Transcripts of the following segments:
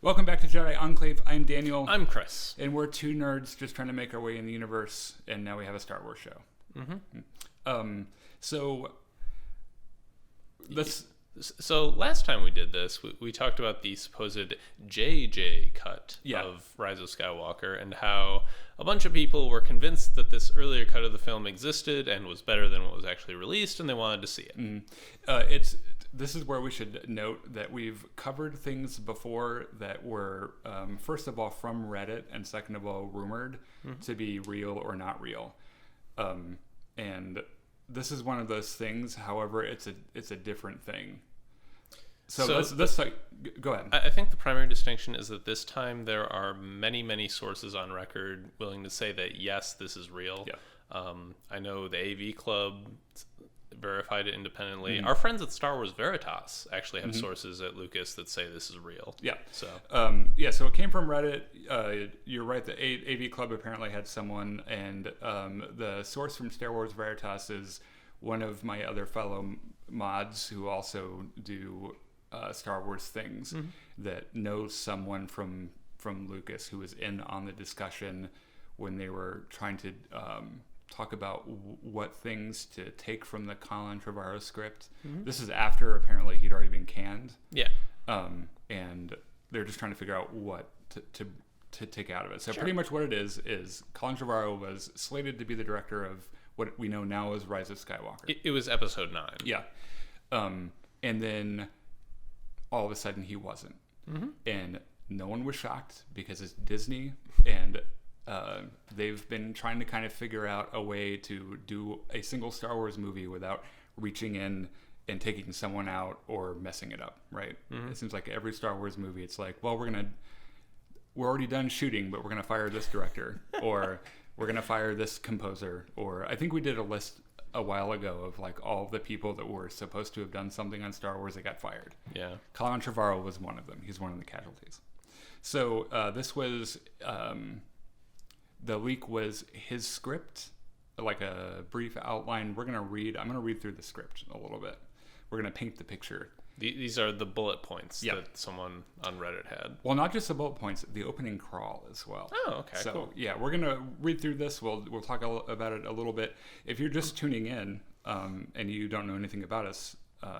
Welcome back to Jedi Enclave. I'm Daniel. I'm Chris. And we're two nerds just trying to make our way in the universe, and now we have a Star Wars show. So last time we did this, we talked about the supposed JJ cut of Rise of Skywalker and how a bunch of people were convinced that this earlier cut of the film existed and was better than what was actually released, and they wanted to see it. This is where we should note that we've covered things before that were, first of all, from Reddit, and second of all, rumored to be real or not real. And this is one of those things. However, it's a different thing. So let's go ahead. I think the primary distinction is that this time there are many, many sources on record willing to say that, yes, this is real. Yeah. I know the AV Club verified it independently. Our friends at Star Wars Veritas actually have sources at Lucas that say this is real. Yeah. So so it came from Reddit. You're right. The AV Club apparently had someone, and the source from Star Wars Veritas is one of my other fellow mods who also do Star Wars things that knows someone from Lucas who was in on the discussion when they were trying to talk about what things to take from the Colin Trevorrow script. This is after apparently he'd already been canned. Yeah. And they're just trying to figure out what to take out of it. So pretty much what it is Colin Trevorrow was slated to be the director of what we know now as Rise of Skywalker. It was episode 9. Yeah. And then all of a sudden he wasn't. And no one was shocked because it's Disney, and they've been trying to kind of figure out a way to do a single Star Wars movie without reaching in and taking someone out or messing it up, right? It seems like every Star Wars movie, it's like, well, we're already done shooting, but we're going to fire this director, or we're going to fire this composer, or I think we did a list a while ago of like all the people that were supposed to have done something on Star Wars that got fired. Yeah. Colin Trevorrow was one of them. He's one of the casualties. So this was... the leak was his script, like a brief outline. I'm going to read through the script a little bit. We're going to paint the picture. These are the bullet points that someone on Reddit had. Well, not just the bullet points, the opening crawl as well. Oh, okay, so, cool. Yeah, we're going to read through this. We'll talk about it a little bit. If you're just tuning in and you don't know anything about us,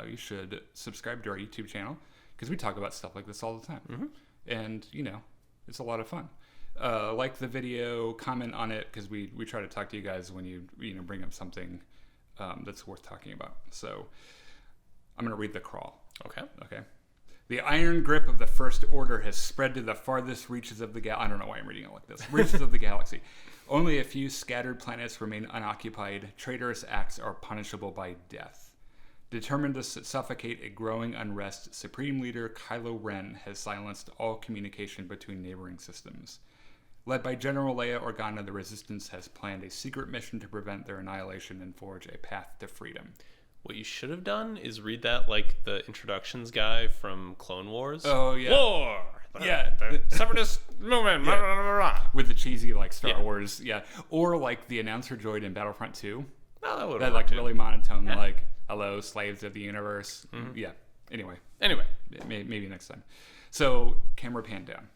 you should subscribe to our YouTube channel because we talk about stuff like this all the time. And, it's a lot of fun. Like the video, comment on it, because we try to talk to you guys when you bring up something that's worth talking about. So I'm going to read the crawl. Okay. The iron grip of the First Order has spread to the farthest reaches of the galaxy. I don't know why I'm reading it like this. Reaches of the galaxy. Only a few scattered planets remain unoccupied. Traitorous acts are punishable by death. Determined to suffocate a growing unrest, Supreme Leader Kylo Ren has silenced all communication between neighboring systems. Led by General Leia Organa, the Resistance has planned a secret mission to prevent their annihilation and forge a path to freedom. What you should have done is read that like the introductions guy from Clone Wars. Oh, yeah. War! The separatist movement. Blah, blah, blah, blah. With the cheesy, like, Star Wars. Yeah. Or, like, the announcer droid in Battlefront 2. Oh, that would that, like, really monotone, like, hello, slaves of the universe. Yeah. Anyway. Maybe next time. So, camera pan down.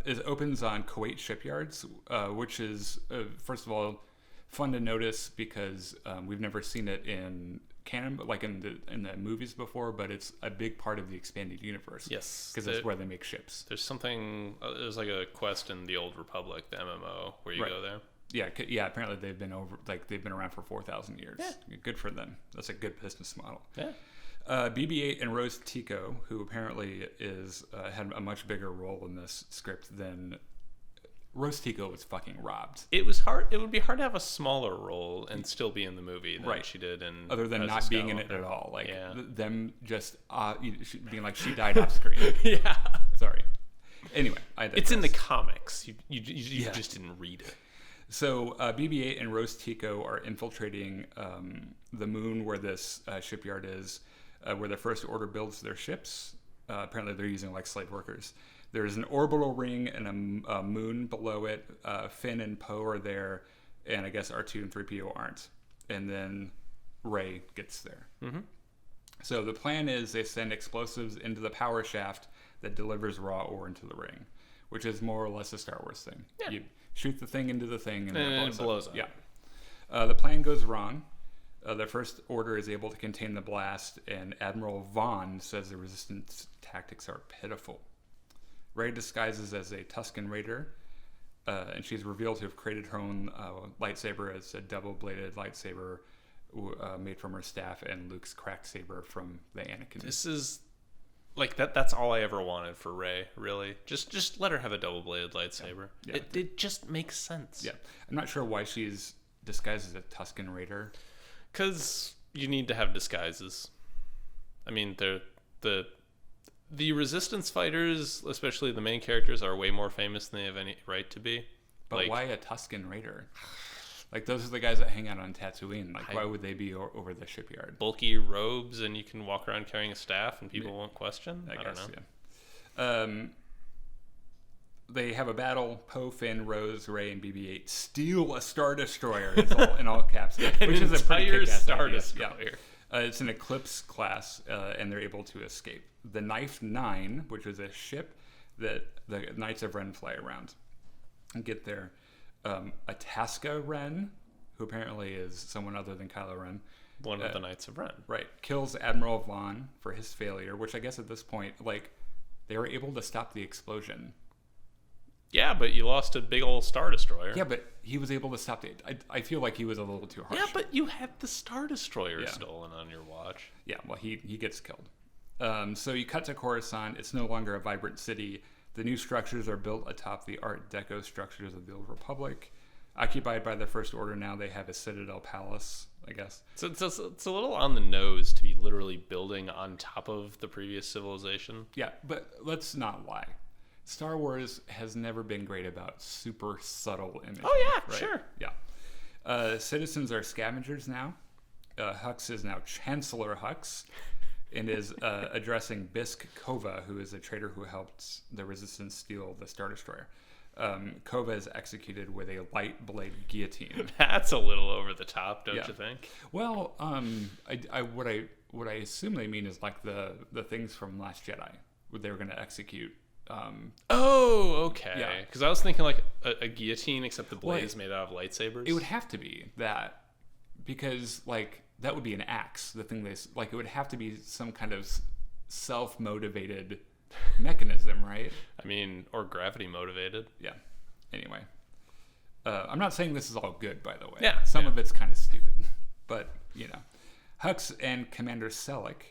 It opens on Kuwait shipyards, which is, first of all, fun to notice because we've never seen it in canon, like in the movies before, but it's a big part of the expanded universe. Yes, because that's where they make ships. There's something. There's like a quest in the Old Republic, the MMO, where you go there. Yeah. Apparently, they've been around for 4,000 years. Yeah. Good for them. That's a good business model. Yeah. BB-8 and Rose Tico, who apparently had a much bigger role in this script than Rose Tico was fucking robbed. It was hard. It would be hard to have a smaller role and still be in the movie than she did in. Other than not being in it at all, like them just being like she died off screen. Yeah. Sorry. Anyway, it's in the comics. You just didn't read it. So BB-8 and Rose Tico are infiltrating the moon where this shipyard is, where the First Order builds their ships. Apparently, they're using like slave workers. There's an orbital ring and a moon below it. Finn and Poe are there, and I guess R2 and 3PO aren't. And then Rey gets there. So the plan is they send explosives into the power shaft that delivers raw ore into the ring, which is more or less a Star Wars thing. Yeah. You shoot the thing into the thing, and it blows up. Yeah. The plan goes wrong. The First Order is able to contain the blast, and Admiral Vaughn says the Resistance tactics are pitiful. Rey disguises as a Tusken Raider, and she's revealed to have created her own lightsaber as a double-bladed lightsaber made from her staff and Luke's cracked saber from the Anakin. This is like that's all I ever wanted for Rey, really. Just let her have a double-bladed lightsaber. Yeah. It just makes sense. Yeah. I'm not sure why she's disguised as a Tusken Raider. Because you need to have disguises. I mean, the Resistance fighters, especially the main characters, are way more famous than they have any right to be. But why a Tusken Raider? Like, those are the guys that hang out on Tatooine. Like, why would they be over the shipyard? Bulky robes, and you can walk around carrying a staff, and people won't question? I don't know. Yeah. They have a battle. Poe, Finn, Rose, Rey, and BB-8 steal a Star Destroyer. It's all in all caps, which is a pretty kick-ass Star idea. Destroyer. Yeah. It's an Eclipse class, and they're able to escape. The Knife 9, which is a ship that the Knights of Ren fly around and get there. Atasca Ren, who apparently is someone other than Kylo Ren. One of the Knights of Ren. Right. Kills Admiral Vaughn for his failure, which I guess at this point, like, they were able to stop the explosion. Yeah, but you lost a big old Star Destroyer. Yeah, but he was able to stop it. I feel like he was a little too harsh. Yeah, but you had the Star Destroyer stolen on your watch. Yeah, well, he gets killed. So you cut to Coruscant. It's no longer a vibrant city. The new structures are built atop the Art Deco structures of the Old Republic. Occupied by the First Order now, they have a Citadel Palace, I guess. So it's a little on the nose to be literally building on top of the previous civilization. Yeah, but let's not lie. Star Wars has never been great about super subtle imagery. Oh, yeah, right? sure. Yeah. Citizens are scavengers now. Hux is now Chancellor Hux and is addressing Bisk Kova, who is a traitor who helped the Resistance steal the Star Destroyer. Kova is executed with a light blade guillotine. That's a little over the top, don't you think? Well, what I assume they mean is like the things from Last Jedi, where they were going to execute. Okay. Because I was thinking like a guillotine, except the blade is made out of lightsabers. It would have to be that, because like that would be an axe. The thing it would have to be some kind of self-motivated mechanism, right? I mean, or gravity motivated. Yeah. Anyway, I'm not saying this is all good, by the way. Yeah. Some of it's kind of stupid, but Hux and Commander Selleck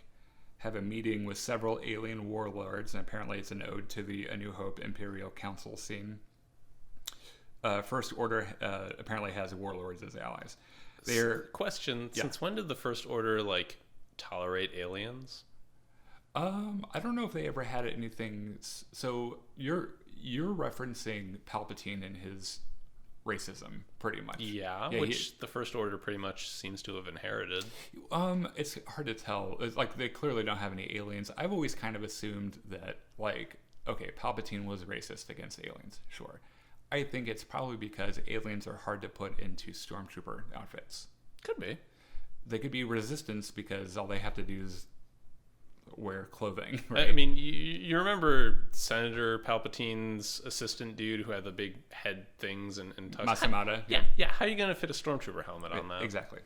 have a meeting with several alien warlords, and apparently it's an ode to the A New Hope Imperial Council scene. First Order apparently has warlords as allies. Question: since when did the First Order tolerate aliens? I don't know if they ever had anything. So you're referencing Palpatine and his racism, pretty much. Yeah, which the First Order pretty much seems to have inherited. It's hard to tell. It's like they clearly don't have any aliens. I've always kind of assumed that, Palpatine was racist against aliens. Sure. I think it's probably because aliens are hard to put into stormtrooper outfits. Could be. They could be resistance because all they have to do is wear clothing. Right? I mean, you remember Senator Palpatine's assistant dude who had the big head things and Masamada. Yeah. How are you going to fit a stormtrooper helmet on that? Exactly.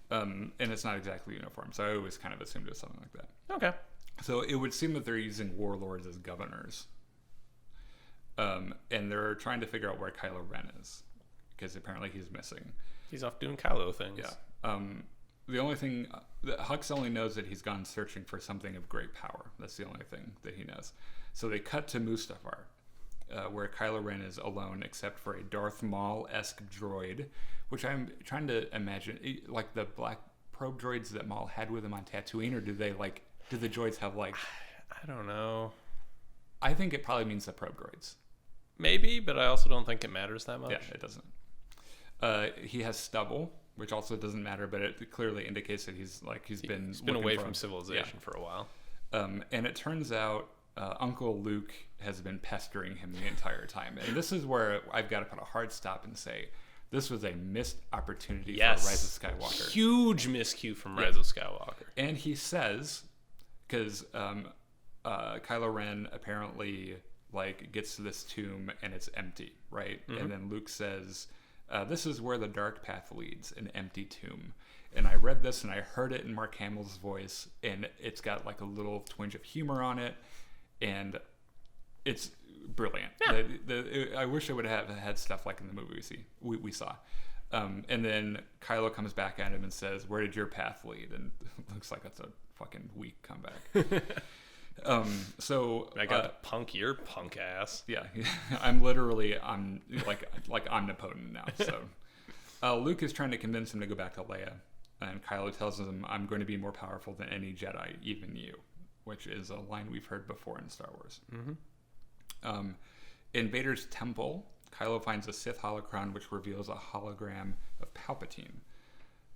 And it's not exactly uniform, so I always kind of assumed it was something like that. Okay. So it would seem that they're using warlords as governors. And they're trying to figure out where Kylo Ren is, because apparently he's missing. He's off doing Kylo things. Yeah. The only thing, Hux only knows that he's gone searching for something of great power. That's the only thing that he knows. So they cut to Mustafar, where Kylo Ren is alone except for a Darth Maul-esque droid, which I'm trying to imagine, like the black probe droids that Maul had with him on Tatooine, or do the droids have I don't know. I think it probably means the probe droids. Maybe, but I also don't think it matters that much. Yeah, it doesn't. He has stubble, which also doesn't matter, but it clearly indicates that he's been away from civilization for a while. And it turns out Uncle Luke has been pestering him the entire time. And this is where I've got to put a hard stop and say, this was a missed opportunity for Rise of Skywalker. Huge miscue from Rise of Skywalker. And he says, because Kylo Ren apparently like gets to this tomb and it's empty, right? And then Luke says, "This is where the dark path leads, an empty tomb." And I read this and I heard it in Mark Hamill's voice, and it's got like a little twinge of humor on it, and it's brilliant. Yeah. I wish it would have had stuff like in the movie we saw. And then Kylo comes back at him and says, "Where did your path lead?" And it looks like that's a fucking weak comeback. So I got to punk your punk ass. Yeah, I'm like omnipotent now. So Luke is trying to convince him to go back to Leia, and Kylo tells him, "I'm going to be more powerful than any Jedi, even you," which is a line we've heard before in Star Wars. In Vader's temple, Kylo finds a Sith holocron which reveals a hologram of Palpatine.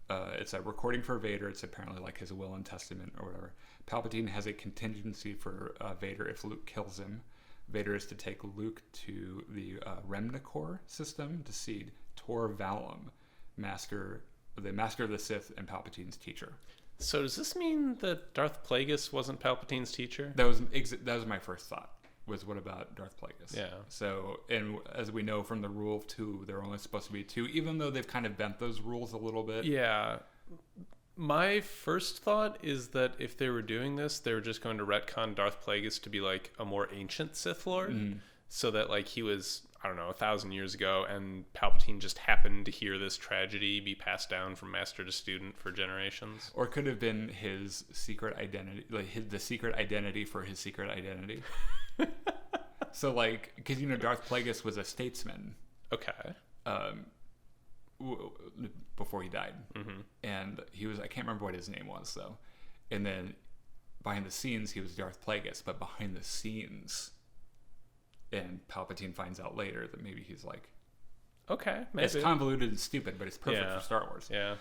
It's a recording for Vader. It's apparently like his will and testament or whatever. Palpatine has a contingency for Vader if Luke kills him. Vader is to take Luke to the Remnacor system to see Tor Valum, the master of the Sith and Palpatine's teacher. So does this mean that Darth Plagueis wasn't Palpatine's teacher? That was my first thought. Was what about Darth Plagueis? Yeah. So, and as we know from the rule of 2, there are only supposed to be 2, even though they've kind of bent those rules a little bit. Yeah. My first thought is that if they were doing this, they were just going to retcon Darth Plagueis to be like a more ancient Sith Lord, so that like he was, I don't know, 1,000 years ago, and Palpatine just happened to hear this tragedy be passed down from master to student for generations. Or it could have been his secret identity, like the secret identity for his secret identity. So, like, because, Darth Plagueis was a statesman. Okay. Before he died. And he was, I can't remember what his name was, though. And then behind the scenes, he was Darth Plagueis, but behind the scenes, and Palpatine finds out later that maybe he's like... Okay, maybe. It's convoluted and stupid, but it's perfect for Star Wars. Yeah.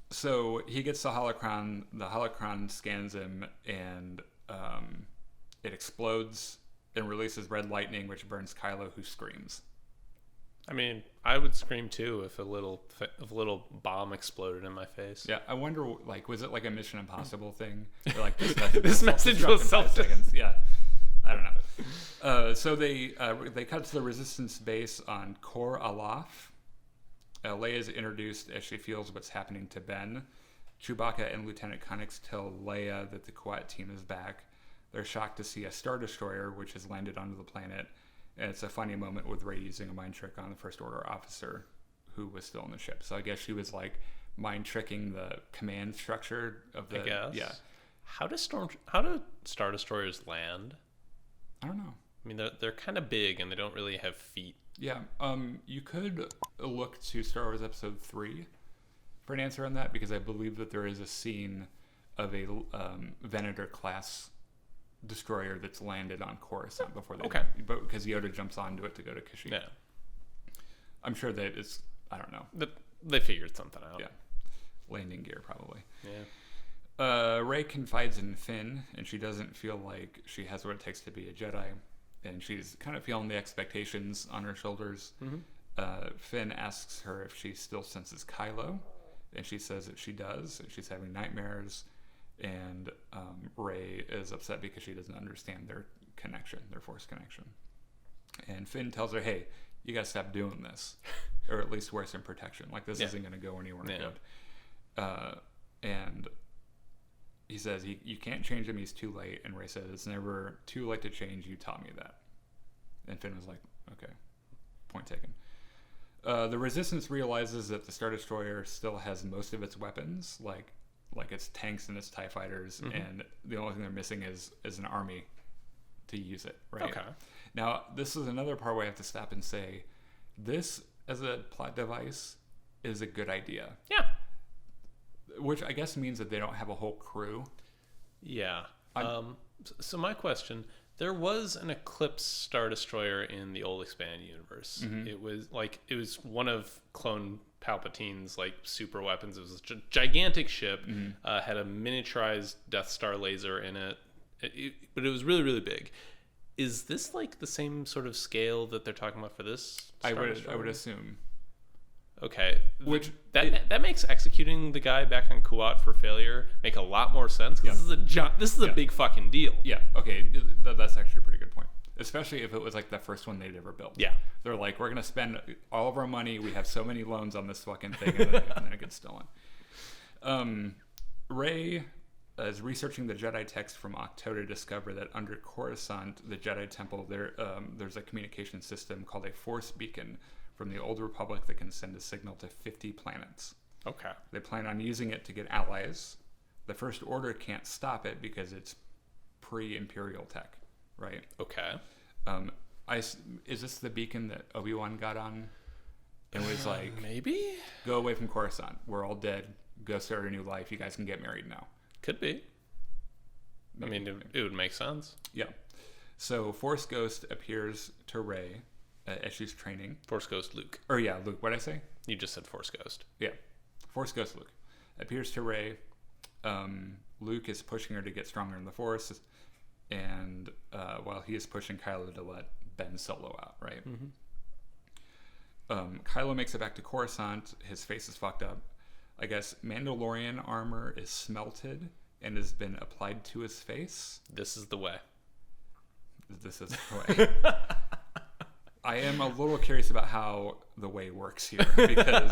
So he gets the holocron. The holocron scans him, and it explodes and releases red lightning, which burns Kylo, who screams. I mean, I would scream too if a little bomb exploded in my face. Yeah, I wonder, like, was it like a Mission Impossible thing? Or like this message was seconds. Yeah, I don't know. So they cut to the Resistance base on Kor Alaf. Leia is introduced as she feels what's happening to Ben. Chewbacca and Lieutenant Connix tell Leia that the Quat team is back. They're shocked to see a Star Destroyer, which has landed onto the planet. And it's a funny moment with Rey using a mind trick on the First Order officer who was still in the ship. So I guess she was like mind tricking the command structure of the... I guess. Yeah. How do Star Destroyers land? I don't know. I mean, they're kind of big and they don't really have feet. Yeah. You could look to Star Wars Episode 3 for an answer on that, because I believe that there is a scene of a Venator class destroyer that's landed on Coruscant before they... Okay. But because Yoda jumps onto it to go to Kashyyyk. Yeah. I'm sure that it's... I don't know. They figured something out. Yeah. Landing gear, probably. Yeah. Rey confides in Finn, and she doesn't feel like she has what it takes to be a Jedi. And she's kind of feeling the expectations on her shoulders. Finn asks her if she still senses Kylo, and she says that she does, and she's having nightmares. And Rey is upset because she doesn't understand their connection, their Force connection. And Finn tells her, "Hey, you gotta stop doing this, or at least wear some protection. Like, this isn't gonna go anywhere good." And he says, "You can't change him. He's too late." And Rey says, "It's never too late to change. You taught me that." And Finn was like, "Okay, point taken." The Resistance realizes that the Star Destroyer still has most of its weapons, like its tanks and its TIE fighters, and the only thing they're missing is an army to use it, right? Okay. Now, this is another part where I have to stop and say, this as a plot device is a good idea. Yeah. Which I guess means that they don't have a whole crew. Yeah. So my question, there was an Eclipse Star Destroyer in the old expanded universe. It was one of clone Palpatine's like super weapons. It was a gigantic ship, had a miniaturized Death Star laser in it, but it was really, really big. Is this like the same sort of scale that they're talking about for this Star Destroyer? I would assume. Okay. Which that makes executing the guy back on Kuat for failure make a lot more sense, because this is a big fucking deal. Yeah. Okay. That's actually a pretty good point. Especially if it was like the first one they'd ever built. Yeah. They're like, we're gonna spend all of our money. We have so many loans on this fucking thing, and then it gets stolen. Rey is researching the Jedi text from Octo to discover that under Coruscant, the Jedi Temple, there's a communication system called a Force Beacon from the Old Republic that can send a signal to 50 planets. Okay. They plan on using it to get allies. The First Order can't stop it because it's pre-Imperial tech, right? Okay. Is this the beacon that Obi-Wan got on and was like, maybe? go away from Coruscant. We're all dead. Go start a new life. You guys can get married now. Could be. Maybe. I mean, it would make sense. Yeah. So Force Ghost appears to Rey as she's training. Force Ghost Luke. Or yeah, Luke. What did I say? You just said Force Ghost. Yeah. Force Ghost Luke appears to Rey. Luke is pushing her to get stronger in the Force, and while he is pushing Kylo to let Ben Solo out, right? Mm-hmm. Kylo makes it back to Coruscant. His face is fucked up. I guess Mandalorian armor is smelted and has been applied to his face. This is the way. This is the way. I am a little curious about how the way works here, because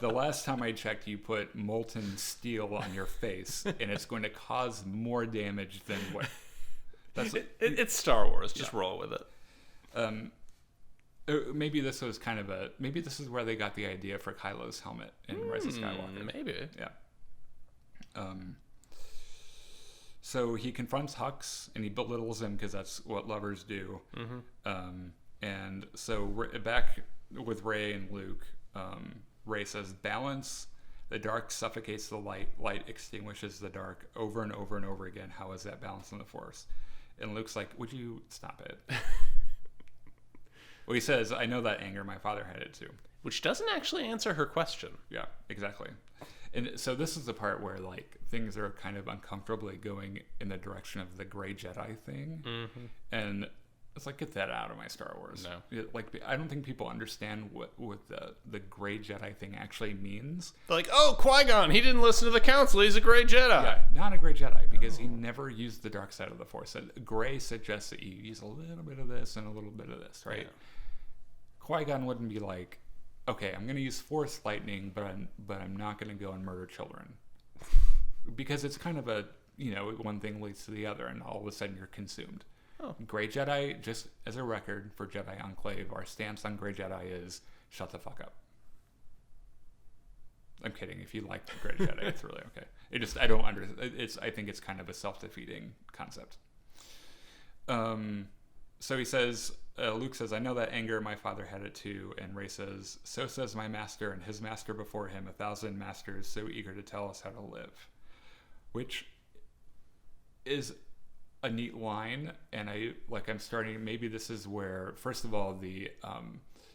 the last time I checked, you put molten steel on your face, and it's going to cause more damage than what. It's Star Wars. Just roll with it. Maybe this was maybe this is where they got the idea for Kylo's helmet in Rise of Skywalker. Maybe. Yeah. So he confronts Hux and he belittles him because that's what lovers do. Mm-hmm. And so back with Rey and Luke, Rey says, balance. The dark suffocates the light. Light extinguishes the dark over and over and over again. How is that balance in the Force? And Luke's like, would you stop it? Well, he says, I know that anger. My father had it too. Which doesn't actually answer her question. Yeah, exactly. And so this is the part where like things are kind of uncomfortably going in the direction of the gray Jedi thing. Mm-hmm. And it's like, get that out of my Star Wars. No. I don't think people understand what the gray Jedi thing actually means. They're like, oh, Qui-Gon, he didn't listen to the council. He's a gray Jedi. Yeah, not a gray Jedi, because he never used the dark side of the Force. And gray suggests that you use a little bit of this and a little bit of this, right? Yeah. Qui-Gon wouldn't be like, okay, I'm going to use Force lightning, but I'm not going to go and murder children. Because it's kind of a, one thing leads to the other, and all of a sudden you're consumed. Oh. Gray Jedi, just as a record for Jedi Enclave, our stance on Gray Jedi is shut the fuck up. I'm kidding. If you like Gray Jedi, it's really okay. I think it's kind of a self-defeating concept. So he says, Luke says, I know that anger, my father had it too. And Rey says, so says my master and his master before him, 1,000 masters so eager to tell us how to live. Which is a neat line, and I'm starting, maybe this is where, first of all, the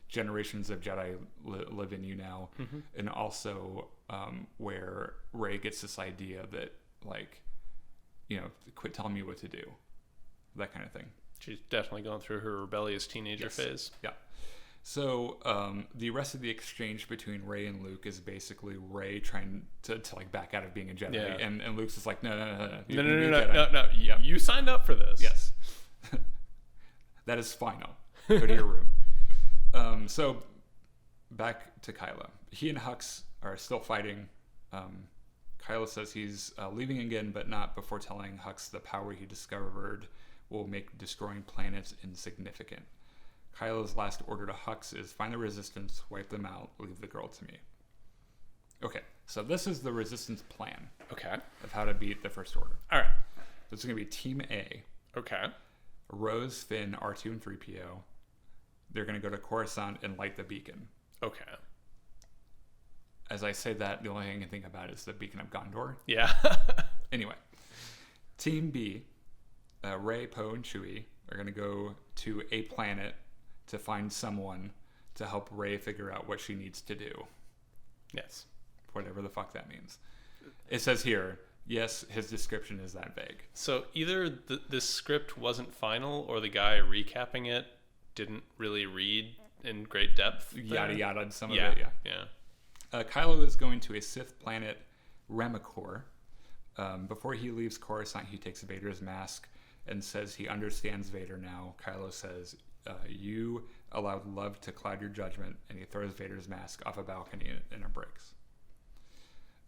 generations of Jedi live in you now, mm-hmm. and also where Rey gets this idea that, quit telling me what to do, that kind of thing. She's definitely going through her rebellious teenager phase. Yeah. So the rest of the exchange between Rey and Luke is basically Rey trying to back out of being a Jedi, and Luke's just like, no. No. You signed up for this. Yes. That is final. Go to your room. So back to Kylo. He and Hux are still fighting. Kylo says he's leaving again, but not before telling Hux the power he discovered will make destroying planets insignificant. Kylo's last order to Hux is find the Resistance, wipe them out, leave the girl to me. Okay, so this is the Resistance plan. Okay. Of how to beat the First Order. All right. This is going to be Team A. Okay. Rose, Finn, R2, and 3PO. They're going to go to Coruscant and light the beacon. Okay. As I say that, the only thing I can think about is the Beacon of Gondor. Yeah. Anyway. Team B, Rey, Poe, and Chewie are going to go to a planet to find someone to help Rey figure out what she needs to do. Yes. Whatever the fuck that means. It says here, yes, his description is that vague. So either this script wasn't final, or the guy recapping it didn't really read in great depth. Yada yada and some Yeah, of it, yeah. Kylo is going to a Sith planet, Remicor. Before he leaves Coruscant, he takes Vader's mask and says he understands Vader now. Kylo says, you allowed love to cloud your judgment, and he throws Vader's mask off a balcony and it breaks.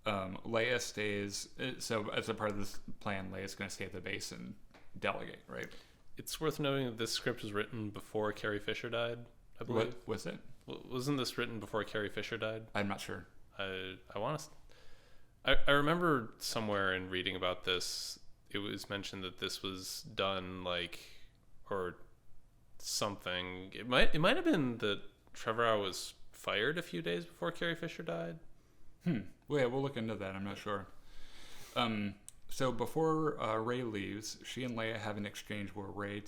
Leia stays, so as a part of this plan, Leia's going to stay at the base and delegate, right? It's worth noting that this script was written before Carrie Fisher died, I believe. What was it? Wasn't this written before Carrie Fisher died? I'm not sure. I want to... I remember somewhere in reading about this, it was mentioned that this was done or something. It might have been that Trevorrow was fired a few days before Carrie Fisher died. Well, yeah, we'll look into that. I'm not sure. So before Rey leaves, she and Leia have an exchange where Rey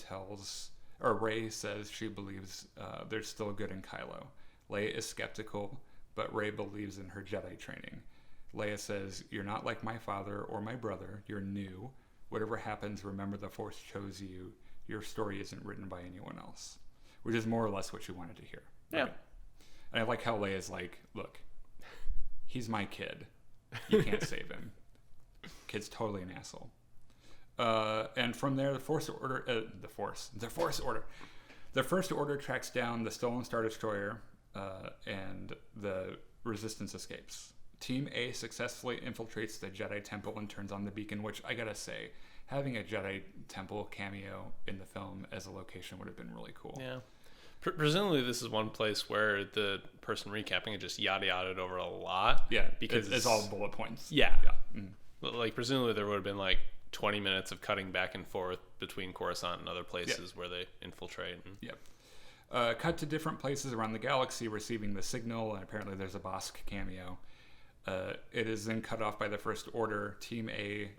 says she believes there's still good in Kylo. Leia is skeptical, but Rey believes in her Jedi training. Leia says, "You're not like my father or my brother. You're new. Whatever happens, remember the Force chose you. Your story isn't written by anyone else." Which is more or less what you wanted to hear. Yeah. Right? And I like how Leia's like, look, he's my kid. You can't save him. Kid's totally an asshole. And from there, the First Order tracks down the stolen Star Destroyer, and the Resistance escapes. Team A successfully infiltrates the Jedi Temple and turns on the beacon, which I gotta say, having a Jedi Temple cameo in the film as a location would have been really cool. Yeah. Presumably, this is one place where the person recapping it just yada yada over a lot. Yeah, because it's all bullet points. Yeah. Mm. Presumably there would have been 20 minutes of cutting back and forth between Coruscant and other places where they infiltrate. Yep. Cut to different places around the galaxy receiving the signal, and apparently there's a Bosk cameo. It is then cut off by the First Order. Team A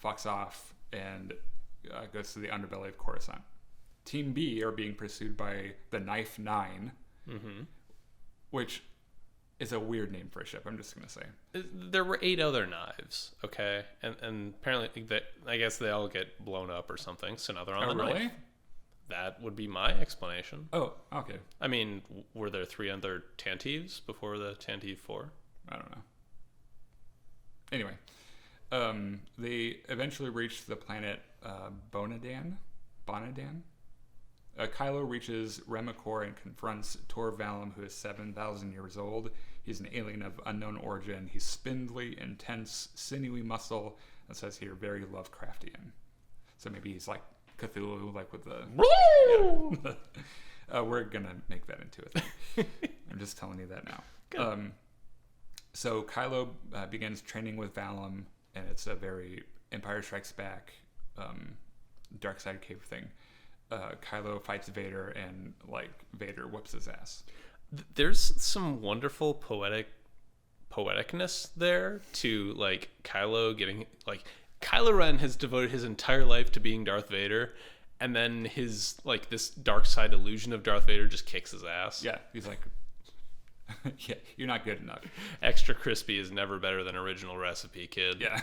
fucks off and goes to the underbelly of Coruscant. Team B are being pursued by the Knife Nine, which is a weird name for a ship, I'm just going to say. There were 8 other knives, okay? And apparently, I guess they all get blown up or something, so now they're on the really? knife. That would be my explanation. Oh, okay. I mean, were there 3 other Tantives before the Tantive 4? I don't know. Anyway, they eventually reach the planet Bonadan. Kylo reaches Remicor and confronts Tor Valum, who is 7,000 years old. He's an alien of unknown origin. He's spindly, intense, sinewy muscle, and says here, very Lovecraftian. So maybe he's like Cthulhu, with the... we're going to make that into a thing. I'm just telling you that now. So Kylo begins training with Valum, and it's a very Empire Strikes Back, Dark Side Cave thing. Kylo fights Vader, and Vader whoops his ass. There's some wonderful poeticness there to Kylo getting Kylo Ren has devoted his entire life to being Darth Vader, and then his this dark side illusion of Darth Vader just kicks his ass. Yeah, he's like, yeah, you're not good enough. Extra crispy is never better than original recipe, kid. Yeah.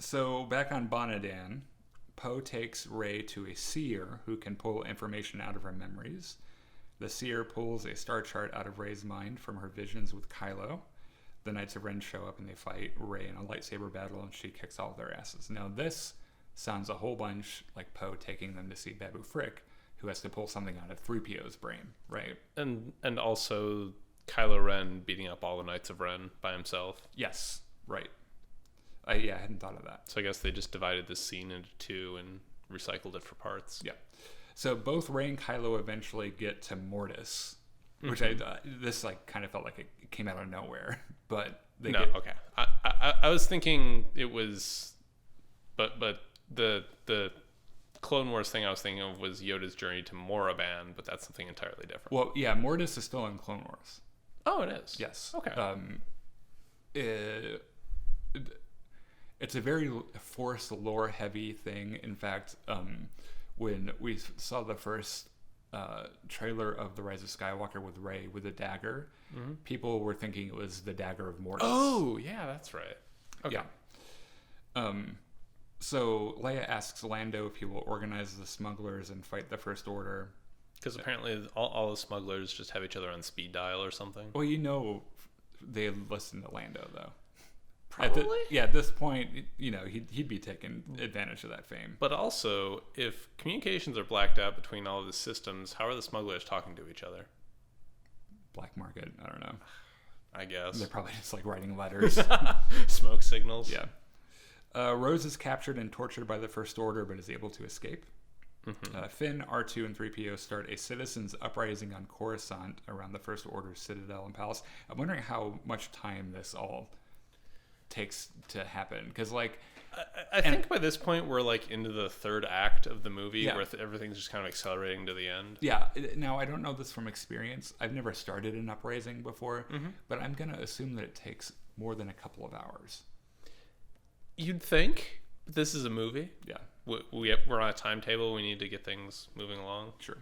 So back on Bonadan, Poe takes Rey to a seer who can pull information out of her memories. The seer pulls a star chart out of Rey's mind from her visions with Kylo. The Knights of Ren show up and they fight Rey in a lightsaber battle, and she kicks all their asses. Now this sounds a whole bunch like Poe taking them to see Babu Frick, who has to pull something out of 3PO's brain, right? And also Kylo Ren beating up all the Knights of Ren by himself. Yes, right. I hadn't thought of that. So I guess they just divided this scene into 2 and recycled it for parts. Yeah. So both Rey and Kylo eventually get to Mortis, which this kind of felt like it came out of nowhere, but okay. I was thinking it was, but the Clone Wars thing I was thinking of was Yoda's journey to Moraban, but that's something entirely different. Well, yeah, Mortis is still in Clone Wars. Oh, it is? Yes. Okay. It's a very Force lore heavy thing. In fact, when we saw the first trailer of The Rise of Skywalker with Rey with a dagger, people were thinking it was the dagger of Mortis. Oh, yeah, that's right. Okay. Yeah. So Leia asks Lando if he will organize the smugglers and fight the First Order. Because apparently all the smugglers just have each other on speed dial or something. Well, they listen to Lando, though. Probably? At this point, he'd be taking advantage of that fame. But also, if communications are blacked out between all of the systems, how are the smugglers talking to each other? Black market, I don't know. I guess. They're probably just like writing letters. Smoke signals. Yeah. Rose is captured and tortured by the First Order, but is able to escape. Finn, R2, and 3PO start a citizens' uprising on Coruscant around the First Order's citadel and palace. I'm wondering how much time this all takes to happen, because I think by this point we're like into the third act of the movie, where everything's just kind of accelerating to the end. Yeah. Now, I don't know this from experience. I've never started an uprising before, but I'm going to assume that it takes more than a couple of hours. You'd think. This is a movie. Yeah. We're on a timetable. We need to get things moving along. Sure.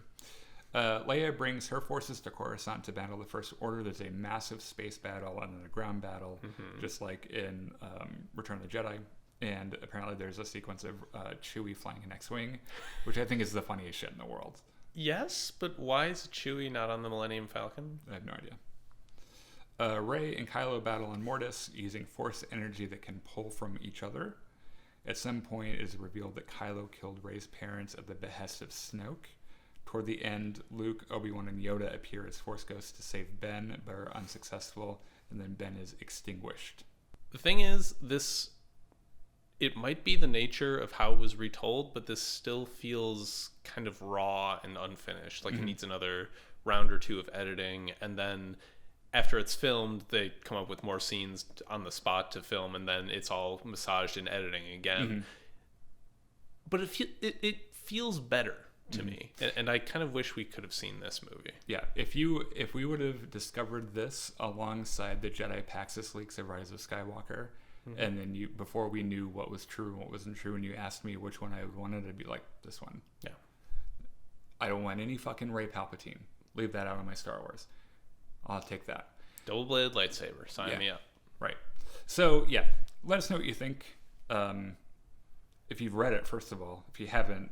Leia brings her forces to Coruscant to battle the First Order. There's a massive space battle and then a ground battle, just like in Return of the Jedi. And apparently there's a sequence of Chewie flying an X-Wing, which I think is the funniest shit in the world. Yes, but why is Chewie not on the Millennium Falcon? I have no idea. Rey and Kylo battle on Mortis using force energy that can pull from each other. At some point, it is revealed that Kylo killed Rey's parents at the behest of Snoke. Toward the end, Luke, Obi-Wan, and Yoda appear as Force ghosts to save Ben, but are unsuccessful, and then Ben is extinguished. The thing is, it might be the nature of how it was retold, but this still feels kind of raw and unfinished. Like it needs another round or two of editing, and then after it's filmed, they come up with more scenes on the spot to film, and then it's all massaged in editing again. But it feels better to me, and I kind of wish we could have seen this movie. Yeah, if we would have discovered this alongside the Jedi Paxis leaks of Rise of Skywalker, and then before we knew what was true and what wasn't true, and you asked me which one I wanted, I'd be like, this one. Yeah. I don't want any fucking Rey Palpatine. Leave that out of my Star Wars. I'll take that. Double-bladed lightsaber. Sign me up. Right. So, yeah. Let us know what you think. If you've read it, first of all. If you haven't,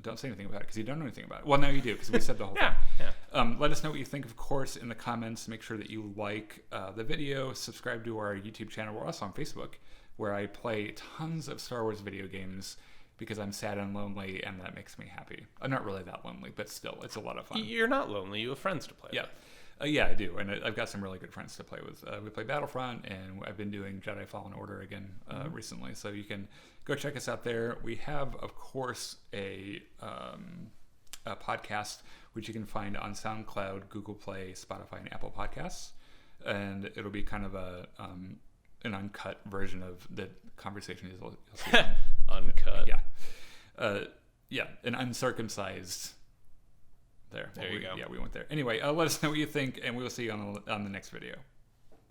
don't say anything about it because you don't know anything about it. Well, now you do because we said the whole thing. Yeah. Let us know what you think, of course, in the comments. Make sure that you like the video. Subscribe to our YouTube channel. We're also on Facebook, where I play tons of Star Wars video games because I'm sad and lonely, and that makes me happy. I'm not really that lonely, but still, it's a lot of fun. You're not lonely. You have friends to play with. Yeah, I do, and I've got some really good friends to play with. We play Battlefront, and I've been doing Jedi Fallen Order again recently, so you can go check us out there. We have, of course, a podcast, which you can find on SoundCloud, Google Play, Spotify, and Apple Podcasts, and it'll be kind of an uncut version of the conversation. You'll see Uncut. Yeah, an uncircumcised. There you go. Yeah, we went there. Anyway, let us know what you think, and we will see you on the next video.